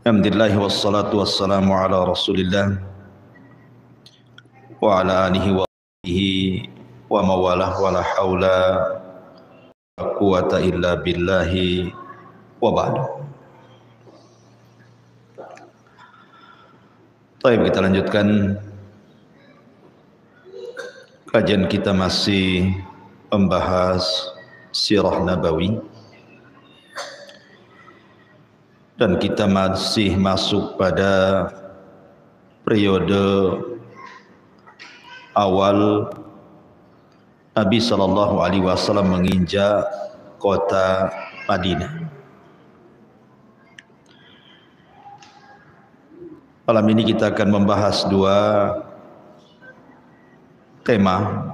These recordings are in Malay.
Alhamdulillah wassalatu wassalamu ala Rasulillah wa ala alihi wa sahbihi wa mawalah wa la haula wa la quwata illa billahi wa ba'du. Baik, kita lanjutkan kajian kita, masih membahas sirah nabawi, dan kita masih masuk pada periode awal Nabi SAW menginjak kota Madinah. Malam ini kita akan membahas dua tema.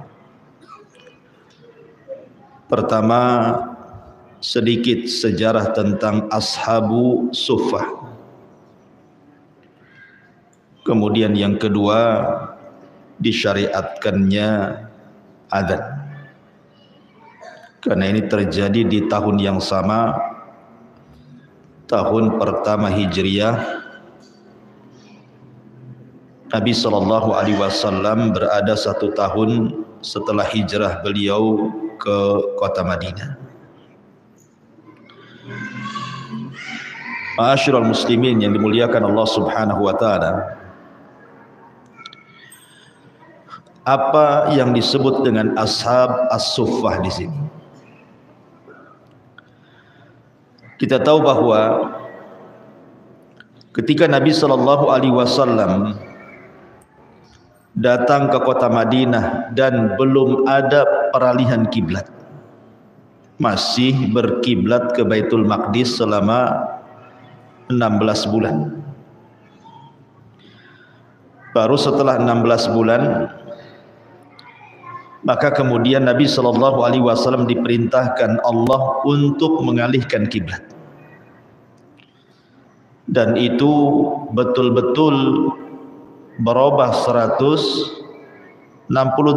Pertama, sedikit sejarah tentang Ashabu Suffah. Kemudian yang kedua, disyariatkannya adzan. Karena ini terjadi di tahun yang sama, tahun pertama Hijriyah. Nabi SAW berada 1 tahun setelah hijrah beliau ke kota Madinah. Ma'asyiral muslimin yang dimuliakan Allah Subhanahu wa taala, apa yang disebut dengan ashab as-suffah di sini? Kita tahu bahwa ketika Nabi SAW datang ke kota Madinah dan belum ada peralihan kiblat, masih berkiblat ke Baitul Maqdis selama 16 bulan. Baru setelah 16 bulan, maka kemudian Nabi SAW diperintahkan Allah untuk mengalihkan kiblat, dan itu betul-betul berubah 160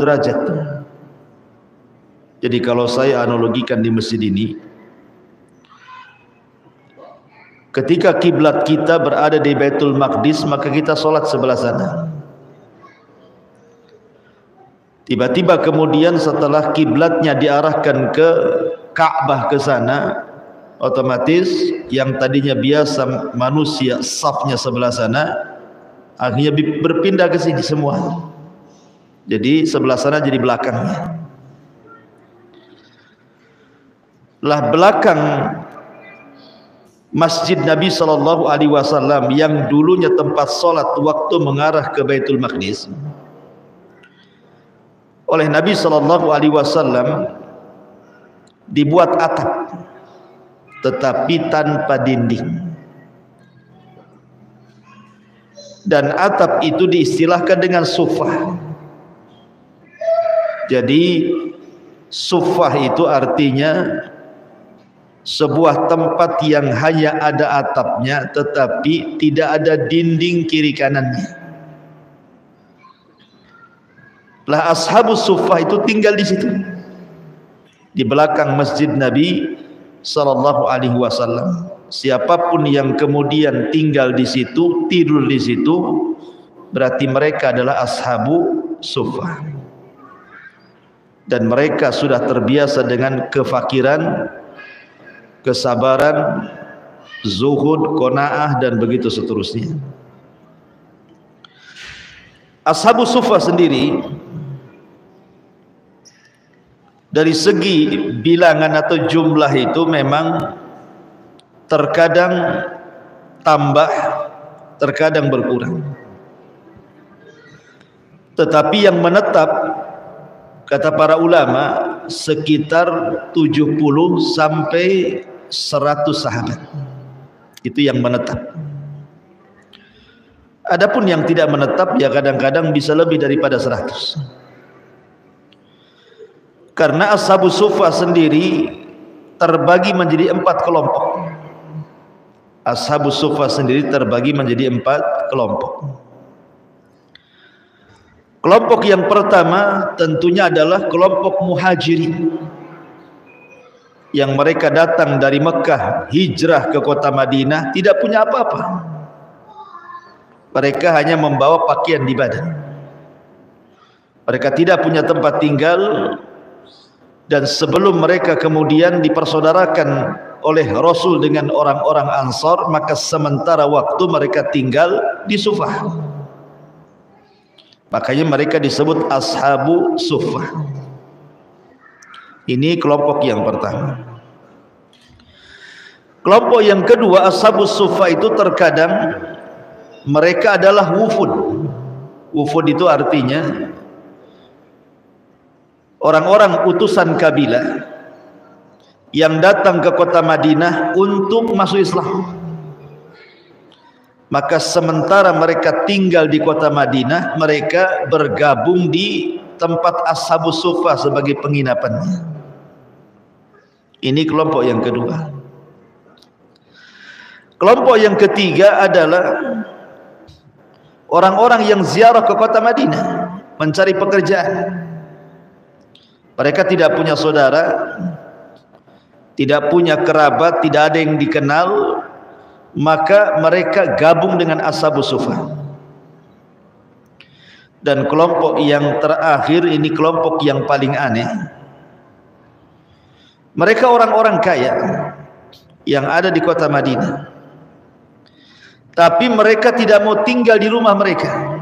derajat. Jadi kalau saya analogikan di masjid ini, ketika kiblat kita berada di Baitul Maqdis, maka kita sholat sebelah sana. Tiba-tiba kemudian setelah kiblatnya diarahkan ke Ka'bah, ke sana, otomatis yang tadinya biasa manusia safnya sebelah sana, akhirnya berpindah ke sini semua. Jadi sebelah sana jadi belakangnya. Lah belakang Masjid Nabi SAW yang dulunya tempat solat waktu mengarah ke Baitul Maqdis, oleh Nabi SAW dibuat atap, tetapi tanpa dinding. Dan atap itu diistilahkan dengan suffah. Jadi suffah itu artinya sebuah tempat yang hanya ada atapnya tetapi tidak ada dinding kiri kanannya. Lah ashabus suffah itu tinggal di situ, di belakang masjid Nabi SAW. Siapapun yang kemudian tinggal di situ, tidur di situ, berarti mereka adalah ashabu suffah. Dan mereka sudah terbiasa dengan kefakiran, kesabaran, zuhud, qanaah, dan begitu seterusnya. Ashabu suffah sendiri dari segi bilangan atau jumlah itu memang terkadang tambah, terkadang berkurang. Tetapi yang menetap, kata para ulama, sekitar 70 sampai 100 sahabat. Itu yang menetap. Adapun yang tidak menetap, ya kadang-kadang bisa lebih daripada 100. Karena ashabus suffah sendiri terbagi menjadi 4 kelompok. Ashabus suffah sendiri terbagi menjadi 4 kelompok. Kelompok yang pertama tentunya adalah kelompok muhajirin. yang mereka datang dari Mekah hijrah ke kota Madinah tidak punya apa-apa. Mereka hanya membawa pakaian di badan. Mereka tidak punya tempat tinggal, dan sebelum mereka kemudian dipersaudarakan oleh Rasul dengan orang-orang Ansar, maka sementara waktu mereka tinggal di Sufah. Makanya mereka disebut Ashabu Sufah. Ini kelompok yang pertama. Kelompok yang kedua, Ashabus Sufah itu terkadang mereka adalah wufud. Wufud itu artinya orang-orang utusan kabilah yang datang ke kota Madinah untuk masuk Islam. Maka sementara mereka tinggal di kota Madinah, mereka bergabung di tempat Ashabus Sufah sebagai penginapannya. Ini kelompok yang kedua. Kelompok yang ketiga adalah orang-orang yang ziarah ke kota Madinah mencari pekerjaan. Mereka tidak punya saudara, tidak punya kerabat, tidak ada yang dikenal, maka mereka gabung dengan Ashabus Sufah. Dan kelompok yang terakhir ini kelompok yang paling aneh. Mereka orang-orang kaya yang ada di kota Madinah, tapi mereka tidak mau tinggal di rumah mereka.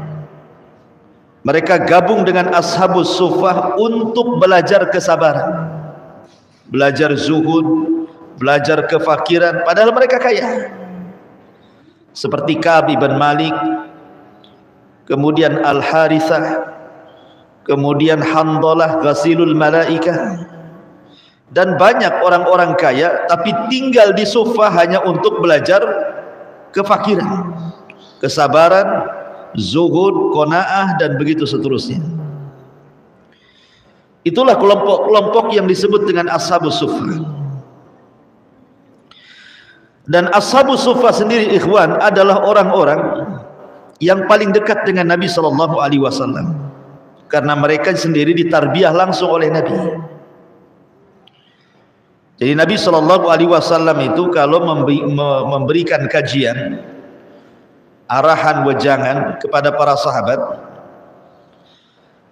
Mereka gabung dengan Ashabus Sufah untuk belajar kesabaran, belajar zuhud, belajar kefakiran, padahal mereka kaya. Seperti Ka'ab bin Malik, kemudian Al-Harithah, kemudian Handalah Ghasilul Malaikah, dan banyak orang-orang kaya tapi tinggal di Sufah hanya untuk belajar kefakiran, kesabaran, zuhud, qanaah, dan begitu seterusnya. Itulah kelompok-kelompok yang disebut dengan Ashabus Sufah. Dan Ashabus Sufah sendiri, ikhwan, adalah orang-orang yang paling dekat dengan Nabi SAW, karena mereka sendiri ditarbiyah langsung oleh Nabi. Jadi Nabi SAW itu kalau memberikan kajian, arahan, wejangan kepada para sahabat,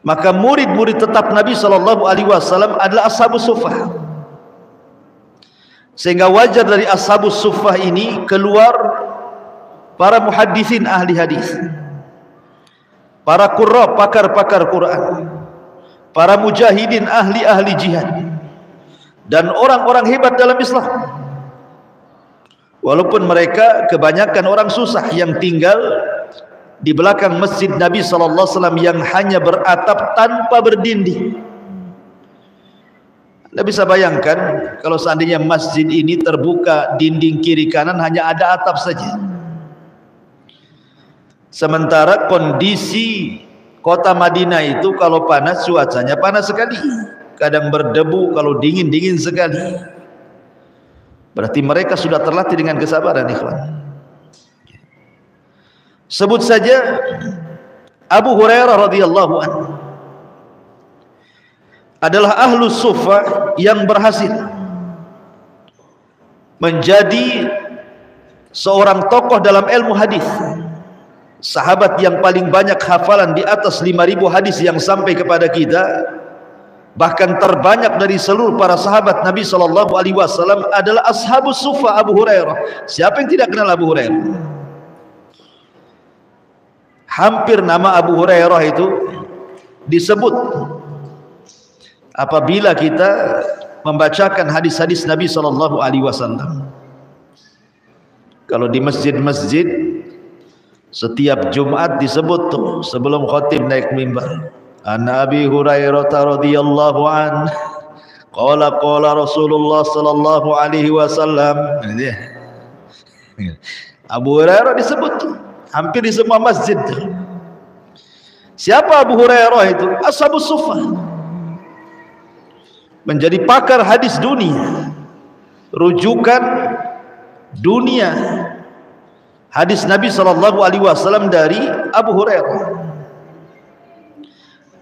maka murid-murid tetap Nabi SAW adalah Ashabus Sufah. Sehingga wajar dari Ashabus Sufah ini keluar para muhaddisin ahli hadis, para qurra, pakar-pakar Quran, para mujahidin ahli-ahli jihad, dan orang-orang hebat dalam Islam. Walaupun mereka kebanyakan orang susah yang tinggal di belakang masjid Nabi SAW yang hanya beratap tanpa berdinding. Anda bisa bayangkan kalau seandainya masjid ini terbuka dinding kiri kanan hanya ada atap saja. Sementara kondisi kota Madinah itu kalau panas, cuacanya panas sekali, kadang berdebu, kalau dingin, dingin sekali. Berarti mereka sudah terlatih dengan kesabaran, ikhwan. Sebut saja Abu Hurairah radhiyallahu anhu adalah Ahlus Sufah yang berhasil menjadi seorang tokoh dalam ilmu hadis, sahabat yang paling banyak hafalan, di atas 5.000 hadis yang sampai kepada kita. Bahkan terbanyak dari seluruh para sahabat Nabi SAW adalah Ashabus Sufah Abu Hurairah. Siapa yang tidak kenal Abu Hurairah? Hampir nama Abu Hurairah itu disebut apabila kita membacakan hadis-hadis Nabi SAW. Kalau di masjid-masjid setiap Jumat disebut tuh sebelum khatib naik mimbar, An Abi Hurairah radhiyallahu an qala Rasulullah sallallahu alaihi wasallam. Abu Hurairah disebut tuh hampir di semua masjid. Siapa Abu Hurairah itu? Ashabus Sufah. Menjadi pakar hadis dunia, rujukan dunia hadis Nabi SAW dari Abu Hurairah.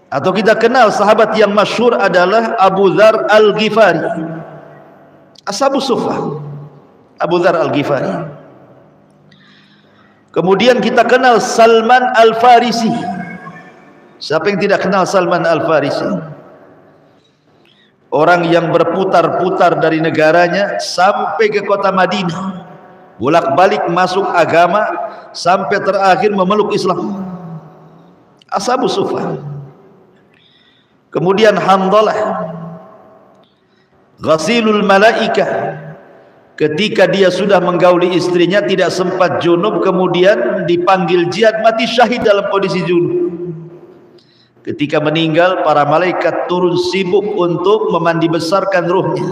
Atau kita kenal sahabat yang masyhur adalah Abu Dzar Al-Ghifari. Ashabus Suffah, Abu Dzar Al-Ghifari. Kemudian kita kenal Salman Al-Farisi. Siapa yang tidak kenal Salman Al-Farisi? Orang yang berputar-putar dari negaranya sampai ke kota Madinah, bolak-balik masuk agama sampai terakhir memeluk Islam. Ashabus Suffah. Kemudian Handalah, Ghasilul Malaikah. Ketika dia sudah menggauli istrinya tidak sempat junub, kemudian dipanggil jihad, mati syahid dalam kondisi junub. Ketika meninggal, para malaikat turun sibuk untuk memandi besarkan ruhnya.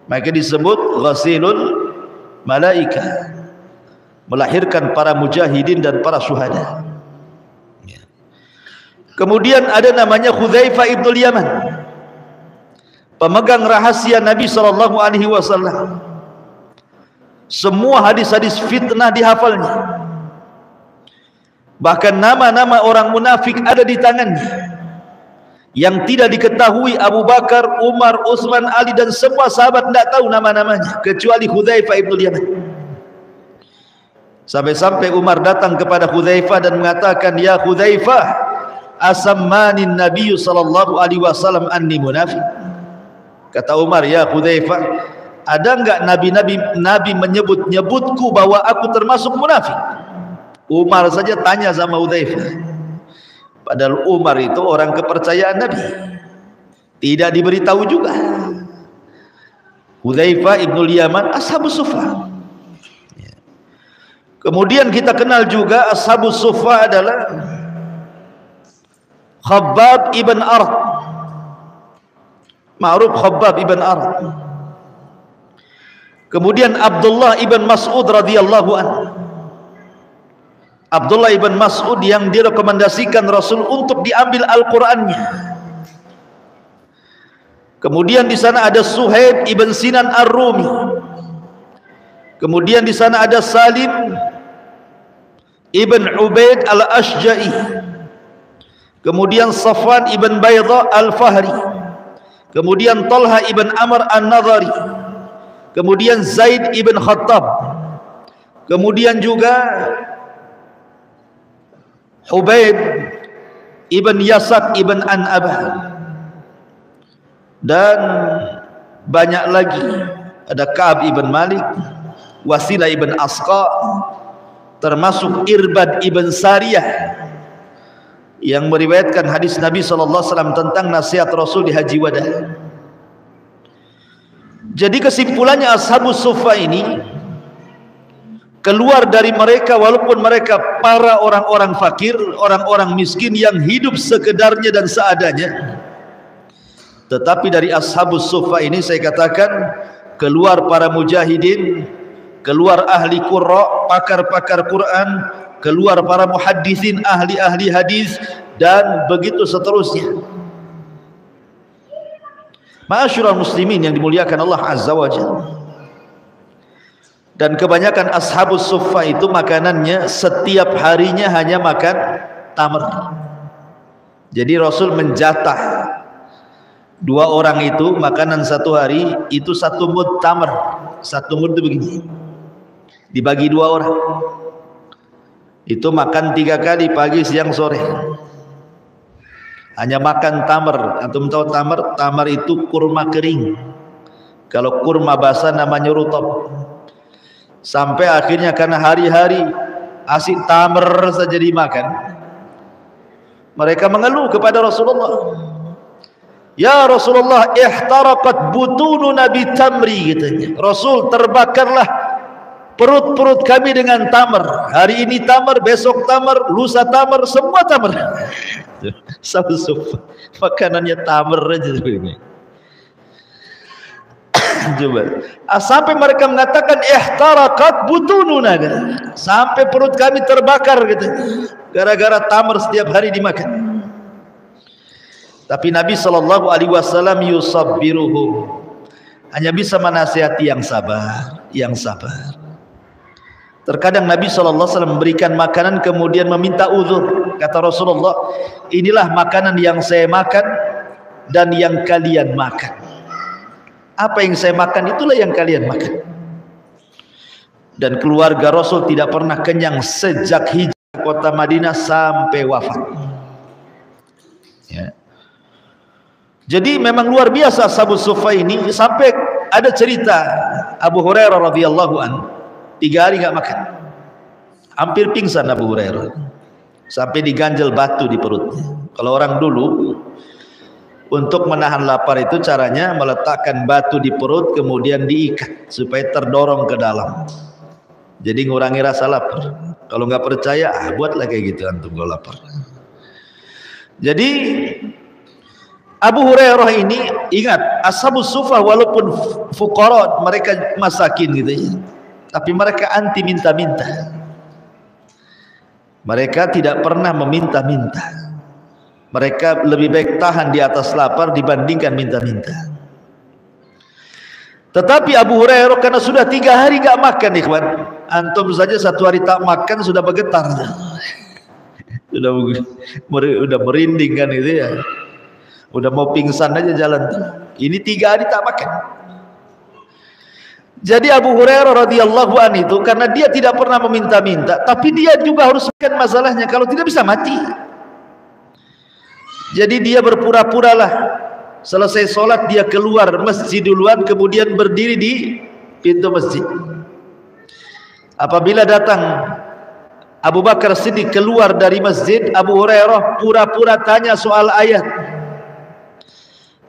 Maka disebut Ghasilul Malaikah, melahirkan para mujahidin dan para syuhada. Kemudian ada namanya Hudzaifah ibnul Yaman, pemegang rahasia Nabi SAW. Semua hadis-hadis fitnah dihafalnya. Bahkan nama-nama orang munafik ada di tangannya. Yang tidak diketahui Abu Bakar, Umar, Utsman, Ali dan semua sahabat tidak tahu nama-namanya kecuali Hudzaifah ibnul Yaman. Sampai-sampai Umar datang kepada Hudzaifah dan mengatakan, "Ya Hudzaifah, asammanin Nabi sallallahu alaihi wasallam anni munafiq." Kata Umar, "Ya Hudzaifah, ada enggak nabi menyebut-nyebutku bahwa aku termasuk munafik?" Umar saja tanya sama Hudzaifah. Padahal Umar itu orang kepercayaan Nabi, tidak diberitahu juga. Hudzaifah ibnul Yaman, Ashabus Suffah. Kemudian kita kenal juga Ashabus Suffah adalah Khabbab ibn Arat. Ma'ruf Khabbab ibn Arat. Kemudian Abdullah ibn Mas'ud radhiyallahu anhu. Abdullah ibn Mas'ud yang direkomendasikan Rasul untuk diambil Al-Qur'annya. Kemudian di sana ada Suhaib ibn Sinan Ar-Rumi. Kemudian di sana ada Salim ibn Ubaid Al-Ashja'i. Kemudian Safwan ibn Bayda Al-Fahri. Kemudian Talha ibn Amr An-Nadhari. Kemudian Zaid ibn Khattab. Kemudian juga Hubaib ibn Yasak ibn An'abah. Dan banyak lagi. Ada Ka'ab ibn Malik, Wasilah ibn Asqa, termasuk Irbad ibn Sariyah yang meriwayatkan hadis Nabi SAW tentang nasihat Rasul di Haji Wada. Jadi kesimpulannya Ashabus Suffah ini keluar dari mereka walaupun mereka para orang-orang fakir, orang-orang miskin yang hidup sekedarnya dan seadanya. Tetapi dari Ashabus Suffah ini saya katakan keluar para mujahidin, keluar ahli qurra, pakar-pakar Quran, keluar para muhaddisin, ahli-ahli hadis, dan begitu seterusnya. Ma'asyiral muslimin yang dimuliakan Allah Azza wa Jalla. Dan kebanyakan Ashabus Suffah itu makanannya setiap harinya hanya makan tamr. Jadi Rasul menjatah dua orang itu makanan satu hari itu satu mud tamr. Satu mud itu begini, dibagi dua orang. Itu makan 3 kali, pagi, siang, sore. Hanya makan tamr. Antum tahu tamr? Tamr itu kurma kering. Kalau kurma basah namanya rutab. Sampai akhirnya karena hari-hari asik tamr saja dimakan, mereka mengeluh kepada Rasulullah. Ya Rasulullah, ihtaraqat butununa bitamri, katanya. Rasul, terbakarlah perut-perut kami dengan tamr. Hari ini tamr, besok tamr, lusa tamr, semua tamr. Sabsup makanannya tamr aja ini. Coba. Sampai mereka mengatakan ihtaraqat butununa, sampai perut kami terbakar gitu, gara-gara tamr setiap hari dimakan. Tapi Nabi SAW yusabbiruhum, hanya bisa menasihati yang sabar, yang sabar. Terkadang Nabi SAW memberikan makanan kemudian meminta uzur. Kata Rasulullah, inilah makanan yang saya makan dan yang kalian makan. Apa yang saya makan itulah yang kalian makan. Dan keluarga Rasul tidak pernah kenyang sejak hijrah kota Madinah sampai wafat. Ya. Jadi memang luar biasa Ashabus Suffah ini. Sampai ada cerita Abu Hurairah radhiyallahu an 3 hari enggak makan, hampir pingsan Abu Hurairah, sampai diganjel batu di perutnya. Kalau orang dulu untuk menahan lapar itu caranya meletakkan batu di perut kemudian diikat supaya terdorong ke dalam, jadi ngurangi rasa lapar. Kalau nggak percaya, buatlah kayak gitu antum kalau lapar. Jadi Abu Hurairah ini, ingat, Ashabus Suffah walaupun fuqara, mereka masakin gitu ya, tapi mereka anti minta-minta. Mereka tidak pernah meminta-minta. Mereka lebih baik tahan di atas lapar dibandingkan minta-minta. Tetapi Abu Hurairah karena sudah 3 hari gak makan, ikhwan. Antum saja 1 hari tak makan sudah bergetar. Udah merinding kan itu ya. Udah mau pingsan aja jalan. Ini 3 hari tak makan. Jadi Abu Hurairah radhiyallahu anhu itu karena dia tidak pernah meminta-minta, tapi dia juga harus makan masalahnya, kalau tidak bisa mati. Jadi dia berpura-puralah selesai sholat dia keluar masjid duluan, kemudian berdiri di pintu masjid. Apabila datang Abu Bakar Siddiq keluar dari masjid, Abu Hurairah pura-pura tanya soal ayat,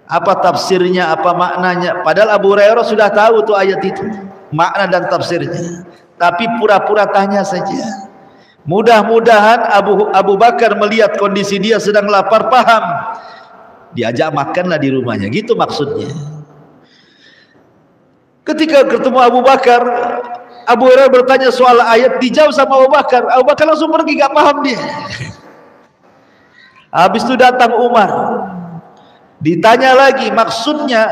apa tafsirnya, apa maknanya. Padahal Abu Hurairah sudah tahu tuh ayat itu, makna dan tafsirnya, tapi pura-pura tanya saja. Mudah-mudahan Abu Bakar melihat kondisi dia sedang lapar, paham, diajak makanlah di rumahnya, gitu maksudnya. Ketika ketemu Abu Bakar, Abu Hurairah bertanya soal ayat, dijawab sama Abu Bakar. Abu Bakar langsung pergi, gak paham dia. Habis itu datang Umar, ditanya lagi maksudnya,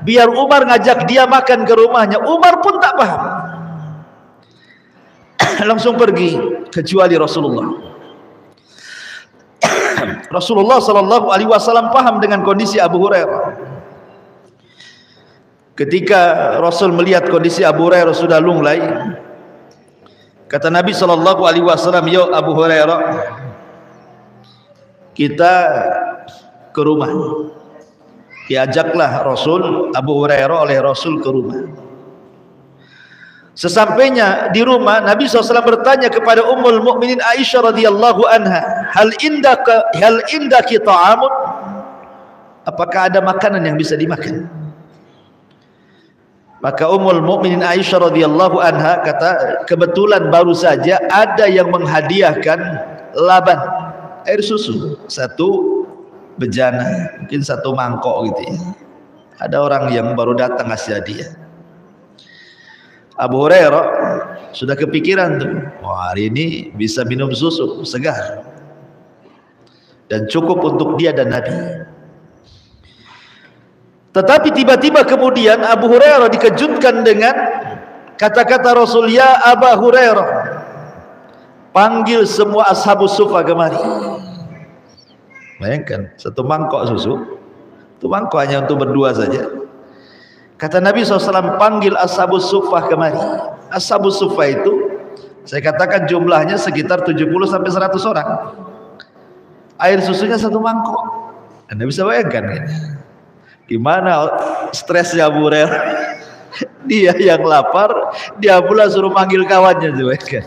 biar Umar ngajak dia makan ke rumahnya. Umar pun tak paham, langsung pergi, kecuali Rasulullah. Rasulullah sallallahu alaihi wasallam paham dengan kondisi Abu Hurairah. Ketika Rasul melihat kondisi Abu Hurairah sudah lunglai, kata Nabi sallallahu alaihi wasallam, "Yo Abu Hurairah, kita ke rumah." Diajaklah Rasul, Abu Hurairah oleh Rasul ke rumah. Sesampainya di rumah, Nabi SAW bertanya kepada Ummul Mukminin Aisyah radhiyallahu anha, hal indaki ta'amun? Apakah ada makanan yang bisa dimakan? Maka Ummul Mukminin Aisyah radhiyallahu anha kata, kebetulan baru saja ada yang menghadiahkan laban, air susu, 1 bejana, mungkin 1 mangkok gitu ya. Ada orang yang baru datang ngasih hadiah. Abu Hurairah sudah kepikiran tuh, wah hari ini bisa minum susu segar dan cukup untuk dia dan Nabi. Tetapi tiba-tiba kemudian Abu Hurairah dikejutkan dengan kata-kata Rasul, ya Abu Hurairah, panggil semua Ashabus Suffah kemari. Bayangkan 1 mangkok susu, 1 mangkok hanya untuk berdua saja. Kata Nabi SAW, panggil Ashabus Suffah kemari. Ashabus Suffah itu saya katakan jumlahnya sekitar 70-100 orang. Air susunya 1 mangkok. Anda bisa bayangkan kan? Gimana stresnya Abu Hurairah? Dia yang lapar, dia pula suruh panggil kawannya juga kan?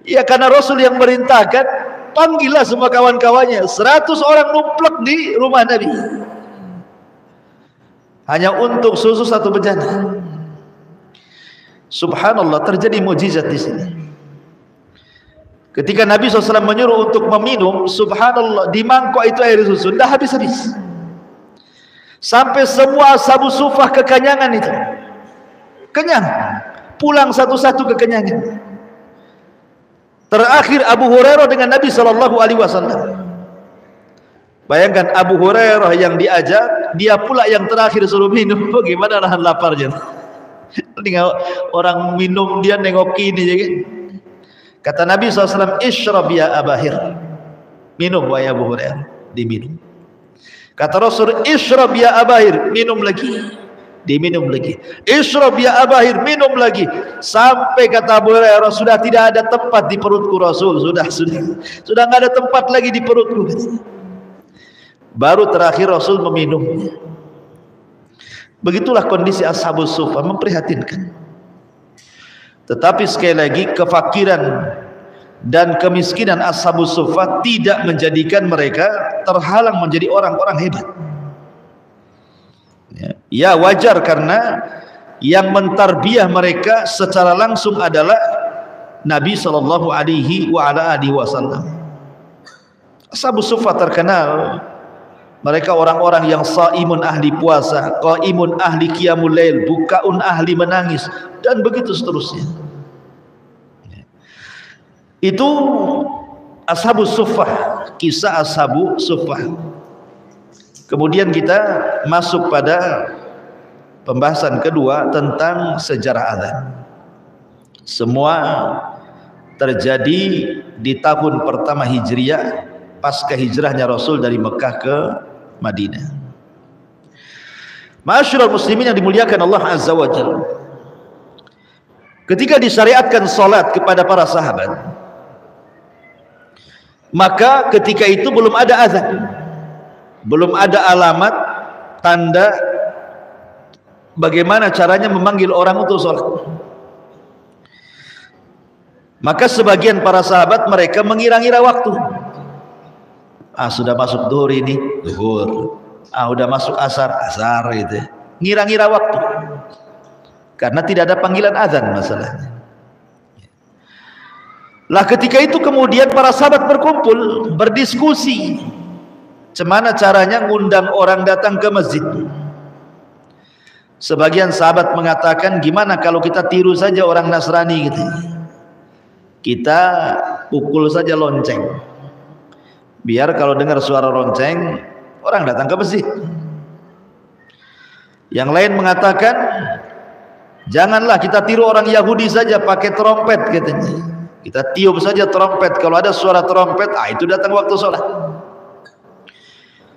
Ya karena Rasul yang merintahkan, panggillah semua kawan-kawannya. 100 orang numplek di rumah Nabi, hanya untuk susu 1 bejana. Subhanallah, terjadi mukjizat di sini. Ketika Nabi SAW menyuruh untuk meminum, subhanallah, di mangkok itu air susu tidak habis-habis, sampai semua Ashabus Suffah kekenyangan itu, kenyang, pulang satu-satu kekenyangan. Terakhir Abu Hurairah dengan Nabi SAW. Bayangkan Abu Hurairah yang diajak, dia pula yang terakhir suruh minum. Bagaimana nahan laparnya? Orang minum dia nengok ini. Kata Nabi SAW, ishrab ya Abahir, minum wahai Abu Hurairah. Diminum. Kata Rasul, ishrab ya Abahir, minum lagi. diminum lagi. Ishrab ya Abahir, minum lagi. Sampai kata Abu Hurairah, sudah tidak ada tempat di perutku Rasul, sudah nggak ada tempat lagi di perutku. Baru terakhir Rasul meminumnya. Begitulah kondisi Ashabus Suffah, memprihatinkan. Tetapi sekali lagi, kefakiran dan kemiskinan Ashabus Suffah tidak menjadikan mereka terhalang menjadi orang-orang hebat. Ya wajar, karena yang mentarbiyah mereka secara langsung adalah Nabi sallallahu alaihi wasallam. Ashabus Suffah terkenal mereka orang-orang yang saimun ahli puasa, qaimun ahli qiyamul lail, bukaun ahli menangis, dan begitu seterusnya. Itu Ashabus Suffah, kisah Ashabus Suffah. Kemudian kita masuk pada pembahasan kedua tentang sejarah azan. Semua terjadi di tahun pertama Hijriah, pasca hijrahnya Rasul dari Mekah ke Madinah. Ma'asyiral muslimin yang dimuliakan Allah Azza wa Jalla, ketika disyariatkan salat kepada para sahabat, maka ketika itu belum ada azan, belum ada alamat tanda bagaimana caranya memanggil orang untuk sholat. Maka sebagian para sahabat mereka mengira-ngira waktu. Sudah masuk zuhur ini, zuhur. Sudah masuk asar, asar gitu. Ngira-ngira waktu. Karena tidak ada panggilan azan masalahnya. Lah ketika itu kemudian para sahabat berkumpul, berdiskusi. Gimana caranya ngundang orang datang ke masjid. Sebagian sahabat mengatakan, gimana kalau kita tiru saja orang Nasrani gitu. Kita pukul saja lonceng. Biar kalau dengar suara lonceng, orang datang ke masjid. Yang lain mengatakan, janganlah kita tiru orang Yahudi saja pakai trompet katanya. Kita tiup saja trompet, kalau ada suara trompet, itu datang waktu sholat.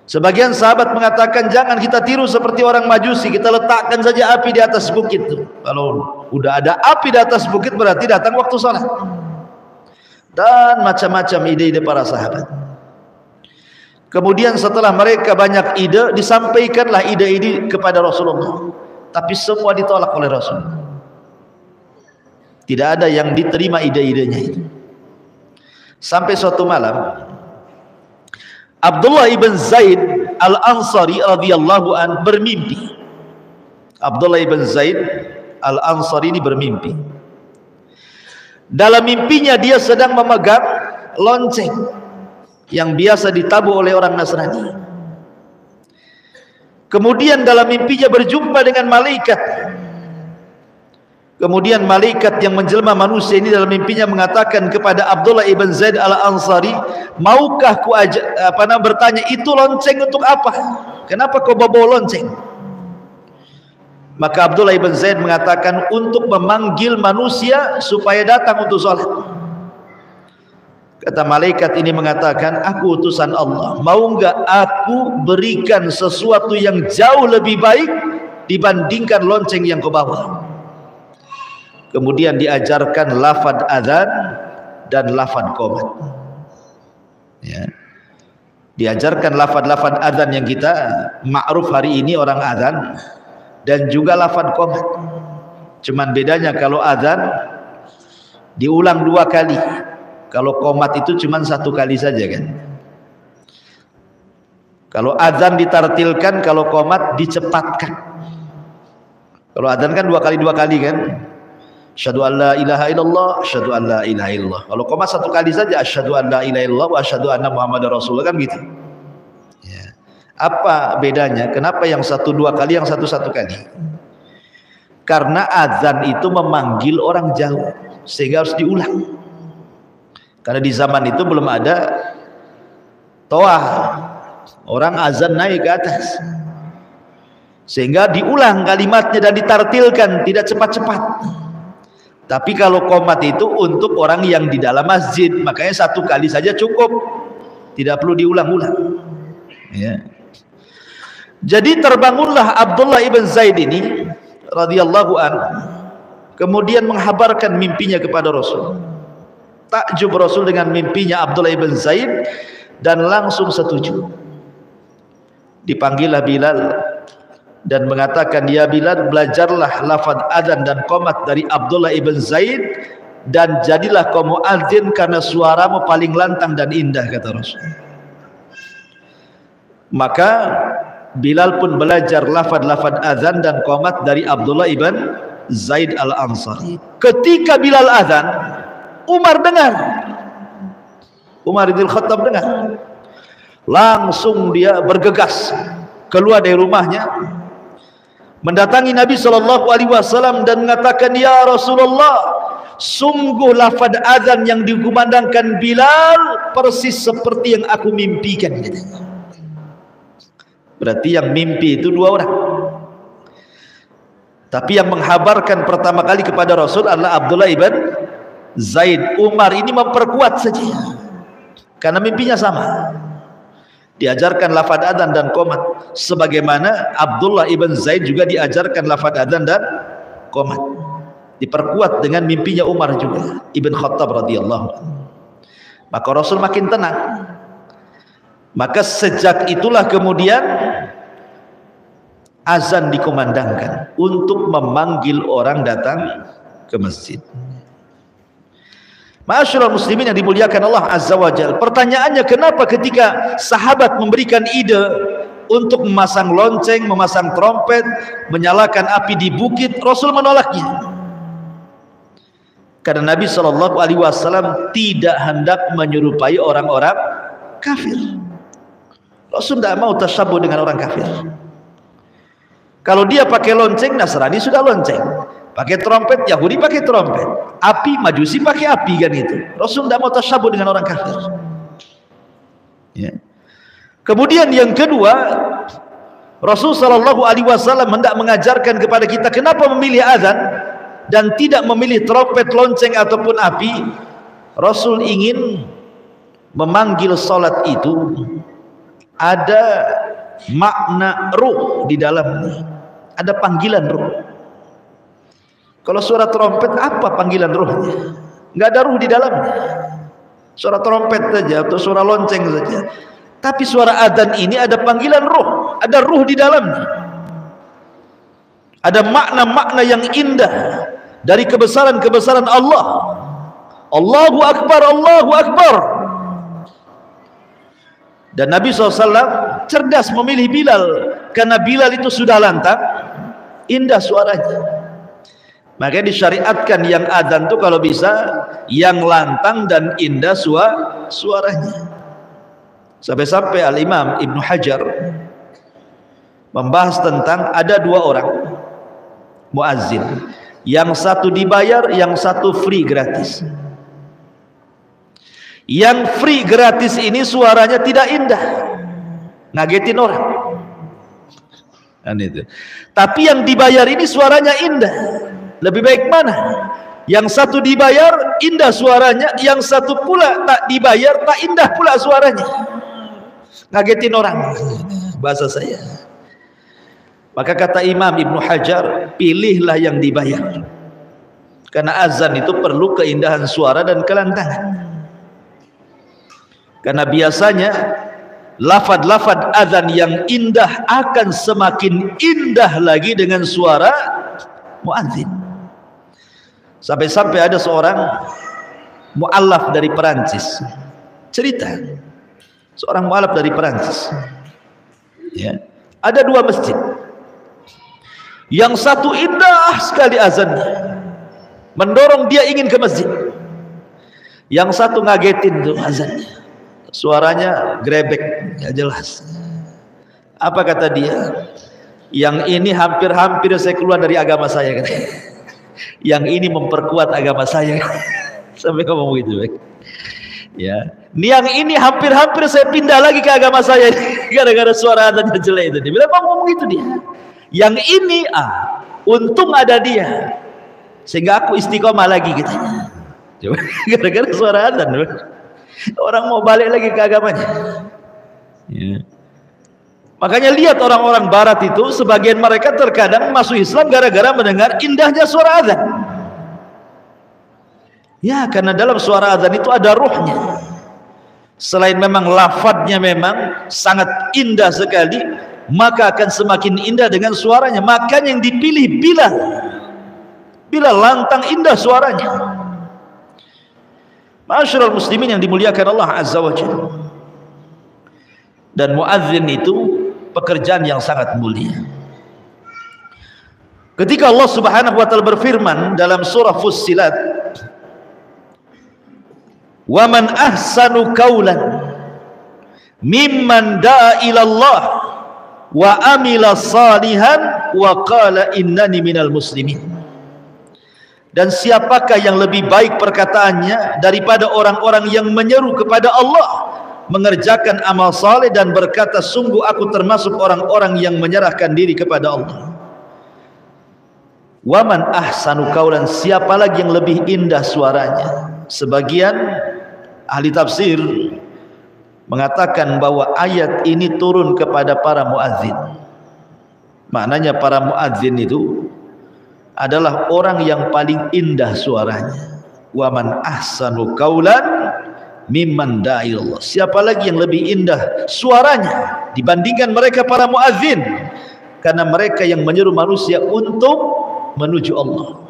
Sebagian sahabat mengatakan, jangan kita tiru seperti orang Majusi, kita letakkan saja api di atas bukit. Kalau udah ada api di atas bukit berarti datang waktu salat. Dan macam-macam ide-ide para sahabat. Kemudian setelah mereka banyak ide, disampaikanlah ide-ide kepada Rasulullah, tapi semua ditolak oleh Rasul. Tidak ada yang diterima ide-idenya itu. Sampai suatu malam Abdullah ibn Zaid al-Ansari radhiyallahu an bermimpi. Abdullah ibn Zaid al-Ansari ini bermimpi. Dalam mimpinya dia sedang memegang lonceng yang biasa ditabuh oleh orang Nasrani. Kemudian dalam mimpinya berjumpa dengan malaikat. Kemudian malaikat yang menjelma manusia ini dalam mimpinya mengatakan kepada Abdullah ibn Zaid al-Ansari, maukah ku bertanya, itu lonceng untuk apa? Kenapa kau bawa lonceng? Maka Abdullah ibn Zaid mengatakan, untuk memanggil manusia supaya datang untuk sholat. Kata malaikat ini mengatakan, aku utusan Allah, mau enggak aku berikan sesuatu yang jauh lebih baik dibandingkan lonceng yang kau bawa? Kemudian diajarkan lafaz azan dan lafaz qomat. Ya. Diajarkan lafaz-lafaz azan yang kita ma'ruf hari ini orang azan, dan juga lafaz qomat. Cuman bedanya kalau azan diulang 2 kali, kalau qomat itu cuman 1 kali saja kan. Kalau azan ditartilkan, kalau qomat dicepatkan. Kalau azan kan 2 kali kan. Asyhadu an la ilaha illallah, asyhadu an la ilaha illallah. Kalau qomat 1 kali saja, asyhadu an la ilaha illallah wa asyhadu anna muhammadar rasulullah, kan gitu. Ya. Apa bedanya? Kenapa yang 1 2 kali, yang 1 1 kali? Karena azan itu memanggil orang jauh, sehingga harus diulang. Karena di zaman itu belum ada toah, orang azan naik ke atas, sehingga diulang kalimatnya dan ditartilkan, tidak cepat-cepat. Tapi kalau qomat itu untuk orang yang di dalam masjid, makanya 1 kali saja cukup, tidak perlu diulang-ulang. Ya. Jadi terbangunlah Abdullah ibn Zaid ini radhiyallahu anhu, kemudian menghabarkan mimpinya kepada Rasul. Takjub Rasul dengan mimpinya Abdullah ibn Zaid dan langsung setuju. Dipanggillah Bilal dan mengatakan, ya Bilal, belajarlah lafaz adzan dan qomat dari Abdullah ibn Zaid dan jadilah kau muadzin karena suaramu paling lantang dan indah, kata Rasul. Maka Bilal pun belajar lafaz-lafaz adzan dan qomat dari Abdullah ibn Zaid al-Ansari. Ketika Bilal adzan, Umar dengar. Umar bin Khattab dengar. Langsung dia bergegas keluar dari rumahnya, mendatangi Nabi SAW dan mengatakan, ya Rasulullah, sungguh lafaz azan yang dikumandangkan Bilal persis seperti yang aku mimpikan. Berarti yang mimpi itu dua orang, tapi yang menghabarkan pertama kali kepada Rasul adalah Abdullah ibn Zaid. Umar ini memperkuat saja karena mimpinya sama. Diajarkan lafaz adzan dan qomat sebagaimana Abdullah ibn Zaid juga diajarkan lafaz adzan dan qomat. Diperkuat dengan mimpinya Umar juga Ibn Khattab radhiyallahu anhu. Maka Rasul makin tenang. Maka sejak itulah kemudian azan dikumandangkan untuk memanggil orang datang ke masjid. Ma'asyiral muslimin yang dimuliakan Allah Azza wa Jalla. Pertanyaannya, kenapa ketika sahabat memberikan ide untuk memasang lonceng, memasang trompet, menyalakan api di bukit, Rasul menolaknya? Karena Nabi SAW tidak hendak menyerupai orang-orang kafir. Rasul tidak mau tasyabuh dengan orang kafir. Kalau dia pakai lonceng, Nasrani sudah lonceng. Pakai trompet, Yahudi pakai trompet. Api, Majusi pakai api, kan itu. Rasul tidak mau tasyabuh dengan orang kafir. Ya. Kemudian yang kedua, Rasul SAW hendak mengajarkan kepada kita kenapa memilih azan dan tidak memilih trompet, lonceng ataupun api. Rasul ingin memanggil salat itu ada makna ruh di dalamnya, ada panggilan ruh. Kalau suara trompet, apa panggilan ruhnya? Nggak ada ruh di dalamnya. Suara trompet saja atau suara lonceng saja. Tapi suara adzan ini ada panggilan ruh, ada ruh di dalamnya. Ada makna-makna yang indah dari kebesaran-kebesaran Allah. Allahu Akbar, Allahu Akbar. Dan Nabi SAW cerdas memilih Bilal, karena Bilal itu sudah lantang, indah suaranya. Maka disyariatkan yang adzan itu kalau bisa yang lantang dan indah suaranya. Sampai-sampai Al-Imam Ibnu Hajar membahas tentang ada dua orang muazzin, yang satu dibayar, yang satu free, gratis. Yang free gratis ini suaranya tidak indah, ngagetin orang. Itu. Tapi yang dibayar ini suaranya indah. Lebih baik mana? Yang satu dibayar indah suaranya, yang satu pula tak dibayar tak indah pula suaranya, ngagetin orang, bahasa saya. Maka kata Imam Ibnu Hajar, pilihlah yang dibayar, karena azan itu perlu keindahan suara dan kelantangan. Karena biasanya lafaz-lafaz azan yang indah akan semakin indah lagi dengan suara muadzin. Sampai-sampai ada seorang mu'allaf dari Perancis cerita, seorang mu'allaf dari Perancis, ya, ada dua masjid, yang satu indah sekali azannya, mendorong dia ingin ke masjid. Yang satu ngagetin tuh azannya, suaranya grebek, gak jelas. Apa kata dia? Yang ini hampir-hampir saya keluar dari agama saya, katanya. Yang ini memperkuat agama saya. Sampai ngomong gitu, ya. Yang ini hampir-hampir saya pindah lagi ke agama saya gara-gara suara azannya jelek itu. Dia bilang ngomong gitu dia. Yang ini untung ada dia, sehingga aku istiqomah lagi, katanya. Coba, gara-gara suara azan, orang mau balik lagi ke agamanya. Ya. Makanya lihat orang-orang barat itu, sebagian mereka terkadang masuk Islam gara-gara mendengar indahnya suara azan. Ya, karena dalam suara azan itu ada ruhnya. Selain memang lafadznya memang sangat indah sekali, maka akan semakin indah dengan suaranya. Makanya yang dipilih Bilal. Bilal lantang indah suaranya. Ma'asyiral muslimin yang dimuliakan Allah Azza wa Jalla. Dan muadzin itu pekerjaan yang sangat mulia. Ketika Allah Subhanahu wa taala berfirman dalam surah Fussilat, "Wa man ahsanu qawlan mimman da'a ila Allah wa amila salihan wa qala innani minal muslimin." Dan siapakah yang lebih baik perkataannya daripada orang-orang yang menyeru kepada Allah, mengerjakan amal saleh dan berkata, sungguh aku termasuk orang-orang yang menyerahkan diri kepada Allah. Waman ahsanu qaulan, siapa lagi yang lebih indah suaranya? Sebagian ahli tafsir mengatakan bahwa ayat ini turun kepada para muadzin. Maknanya para muadzin itu adalah orang yang paling indah suaranya. Waman ahsanu qaulan mimman da'a ilallah. Siapa lagi yang lebih indah suaranya dibandingkan mereka para muadzin? Karena mereka yang menyeru manusia untuk menuju Allah.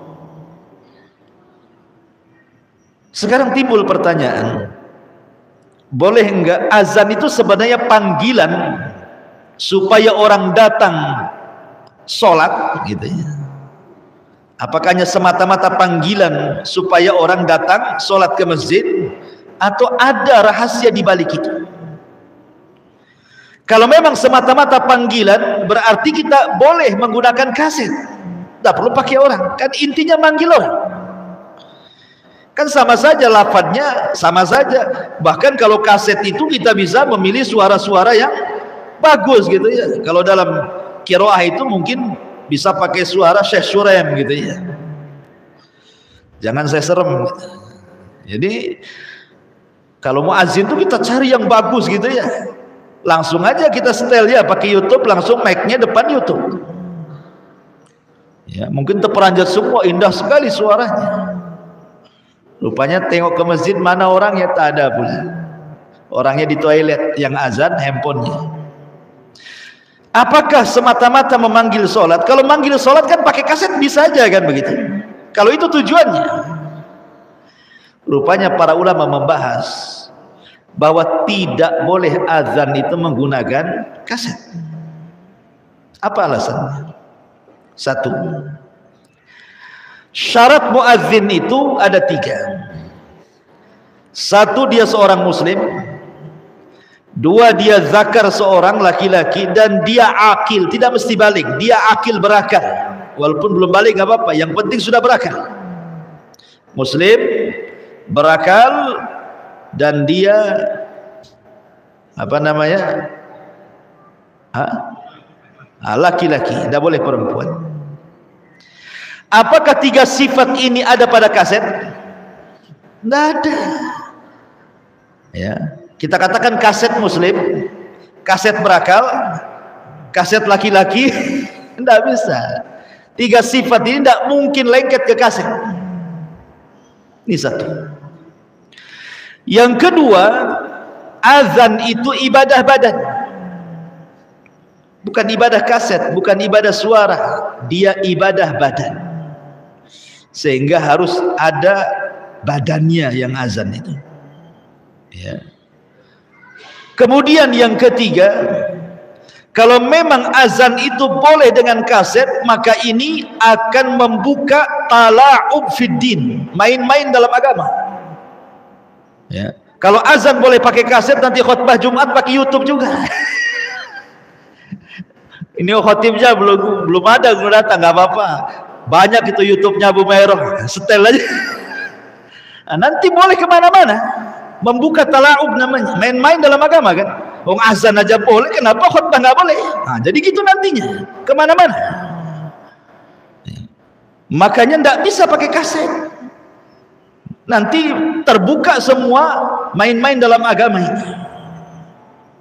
Sekarang timbul pertanyaan, boleh enggak azan itu sebenarnya panggilan supaya orang datang sholat gitu ya? Apakah hanya semata-mata panggilan supaya orang datang sholat ke masjid, atau ada rahasia di balik itu? Kalau memang semata-mata panggilan, berarti kita boleh menggunakan kaset, tidak perlu pakai orang, kan intinya manggil orang, kan sama saja lafadznya, sama saja. Bahkan kalau kaset itu kita bisa memilih suara-suara yang bagus gitu ya. Kalau dalam qiraah itu mungkin bisa pakai suara Syekh Surem gitu ya, jangan saya serem. Jadi kalau muadzin itu kita cari yang bagus gitu ya, langsung aja kita setel ya pakai YouTube, langsung mic-nya depan YouTube ya, mungkin terperanjat semua, indah sekali suaranya. Rupanya tengok ke masjid, mana orangnya? Tak ada pula, orangnya di toilet yang azan handphonenya. Apakah semata-mata memanggil sholat? Kalau manggil sholat kan pakai kaset bisa aja kan begitu, kalau itu tujuannya. Rupanya para ulama membahas bahwa tidak boleh azan itu menggunakan kaset. Apa alasannya? Satu, syarat muadzin itu ada 3. Satu, dia seorang muslim. 2, dia zakar seorang laki-laki, dan dia akil, tidak mesti balik, dia akil berakal. Walaupun belum balik nggak apa-apa, yang penting sudah berakal. Muslim, berakal, dan dia apa namanya? Laki-laki, tidak boleh perempuan. Apakah 3 sifat ini ada pada kaset? Tidak ada. Ya, kita katakan kaset muslim, kaset berakal, kaset laki-laki, tidak bisa. 3 sifat ini tidak mungkin lengket ke kaset. Ini satu. Yang kedua, azan itu ibadah badan, bukan ibadah kaset, bukan ibadah suara, dia ibadah badan. Sehingga harus ada badannya yang azan itu ya. Kemudian yang ketiga, kalau memang azan itu boleh dengan kaset, maka ini akan membuka tala'ub fiddin, main-main dalam agama ya. Kalau azan boleh pakai kaset, nanti khutbah Jumat pakai YouTube juga. Ini khotibnya belum ada, belum datang, nggak apa-apa, banyak itu YouTube-nya Abu Mairah, setel aja. Nah, nanti boleh kemana-mana, membuka tala'ub namanya, main-main dalam agama kan. Wong azan aja boleh, kenapa khutbah nggak boleh? Nah, jadi gitu nantinya kemana-mana. Makanya nggak bisa pakai kaset, nanti terbuka semua main-main dalam agama ini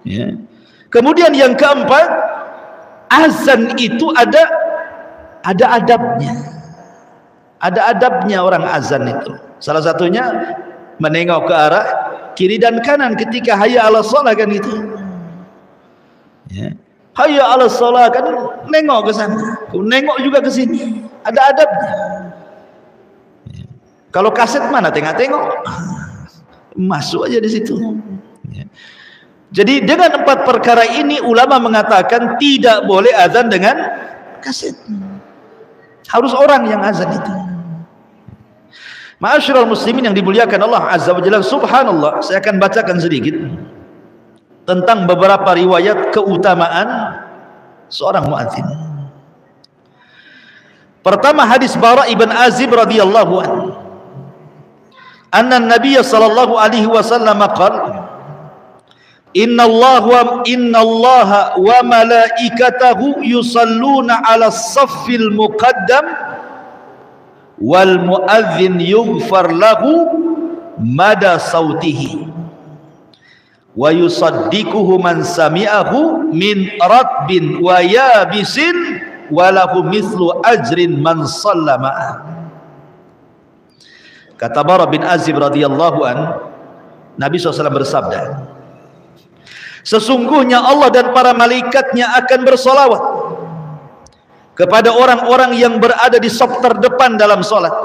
ya. Kemudian yang keempat, azan itu ada adabnya. Ada adabnya orang azan itu. Salah satunya menengok ke arah kiri dan kanan ketika hayya 'alas shalah kan itu. Ya. Hayya 'alas shalah kan nengok ke sana, nengok juga ke sini. Ada adabnya. Ya. Kalau kaset mana tengok-tengok. Masuk aja di situ. Ya. Jadi dengan 4 perkara ini ulama mengatakan tidak boleh azan dengan kaset. Harus orang yang azan itu. Ma'asyiral muslimin yang dimuliakan Allah Azza wa Jalla, subhanallah, saya akan bacakan sedikit tentang beberapa riwayat keutamaan seorang muadzin. Pertama, hadis Bara ibn Azib radhiyallahu anhu. Anna Nabiy sallallahu alaihi wasallam qala: Inna Allah wa malaikatahu yusalluna 'alas saffil muqaddam wal muadzin yughfar lahu mada sautihi wa yusaddiquhu man sami'ahu min ratbin wa yabisin wa lahu mithlu ajrin man sallama. Kata Bara bin Azib radhiyallahu an, Nabi SAW bersabda, sesungguhnya Allah dan para malaikatnya akan bersolawat kepada orang-orang yang berada di saf terdepan dalam solat,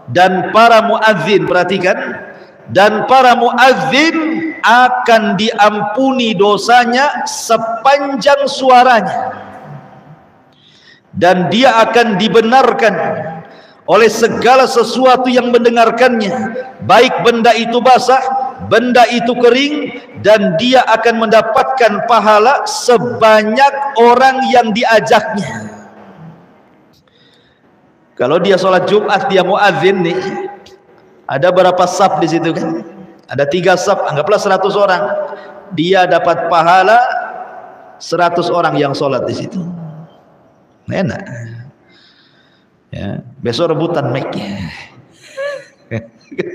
dan para muadzin, perhatikan, dan para muadzin akan diampuni dosanya sepanjang suaranya, dan dia akan dibenarkan oleh segala sesuatu yang mendengarkannya, baik benda itu basah, benda itu kering, dan dia akan mendapatkan pahala sebanyak orang yang diajaknya. Kalau dia sholat Jumat, dia muadzin nih, ada berapa saf di situ kan? Ada 3 saf, anggaplah 100 orang. Dia dapat pahala 100 orang yang sholat di situ. Enak. Ya, besok rebutan mic-nya.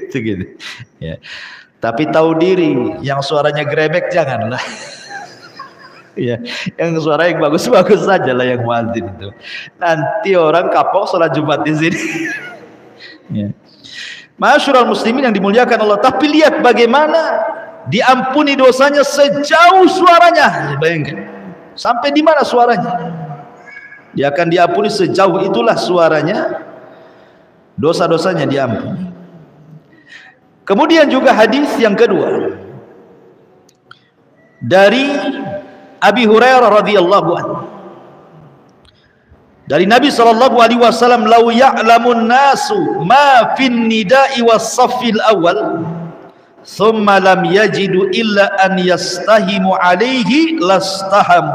Gitu. Ya. Tapi tahu diri, yang suaranya grebek janganlah. Ya, yang suara yang bagus-bagus saja lah yang muadzin itu. Nanti orang kapok sholat Jumat di sini. Ya. Ma'asyiral muslimin yang dimuliakan Allah, tapi lihat bagaimana diampuni dosanya sejauh suaranya. Bayangkan, sampai di mana suaranya? Dia akan diampuni sejauh itulah suaranya, dosa-dosanya diampuni. Kemudian juga hadis yang kedua dari Abi Hurairah radhiyallahu anhu, dari Nabi sallallahu alaihi wasallam, "Lau ya'lamun nasu ma fin nida'i was-saffil awal, thumma lam yajidu illa an yastahimu alaihi lastaham.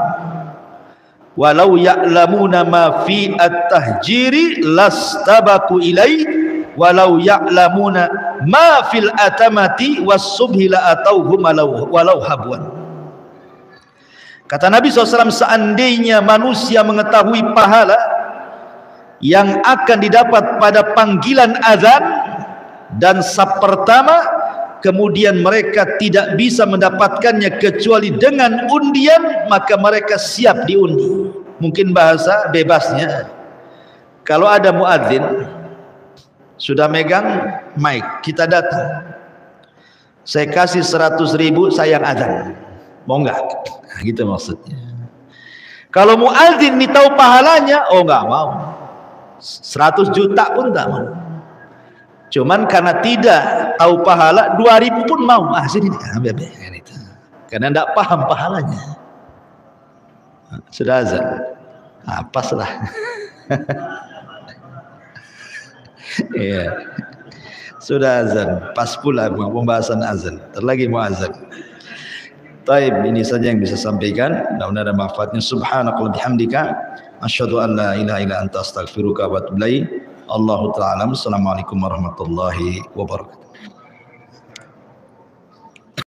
Walau ya'lamuna ma fi at-tahjiri lastabaku ilaihi, walau ya'lamuna ma fil atamati was-subhi la atauhum walau habwan." Kata Nabi SAW, seandainya manusia mengetahui pahala yang akan didapat pada panggilan azan dan saf pertama, kemudian mereka tidak bisa mendapatkannya kecuali dengan undian, maka mereka siap diundi. Mungkin bahasa bebasnya, kalau ada muadzin sudah megang mic, kita datang, saya kasih 100.000, sayang azan, mau enggak? Nah, gitu maksudnya. Kalau muadzin ini tahu pahalanya, oh enggak mau. 100 juta pun tak mau. Cuman karena tidak tahu pahala, 2.000 pun mau. Ah, sini ambil itu. Karena enggak paham pahalanya. Sudah azan. Ah, pas lah. Iya. Sudah azan, pas pula pembahasan azan. Terlagi mau azan. Taib, ini saja yang bisa sampaikan. Mudah-mudahan ada manfaatnya. Subhanakallahumma bihamdika asyhadu an la ilaha illa anta astaghfiruka wa atubu ilaik. Allahu ta'ala. Assalamualaikum warahmatullahi wabarakatuh.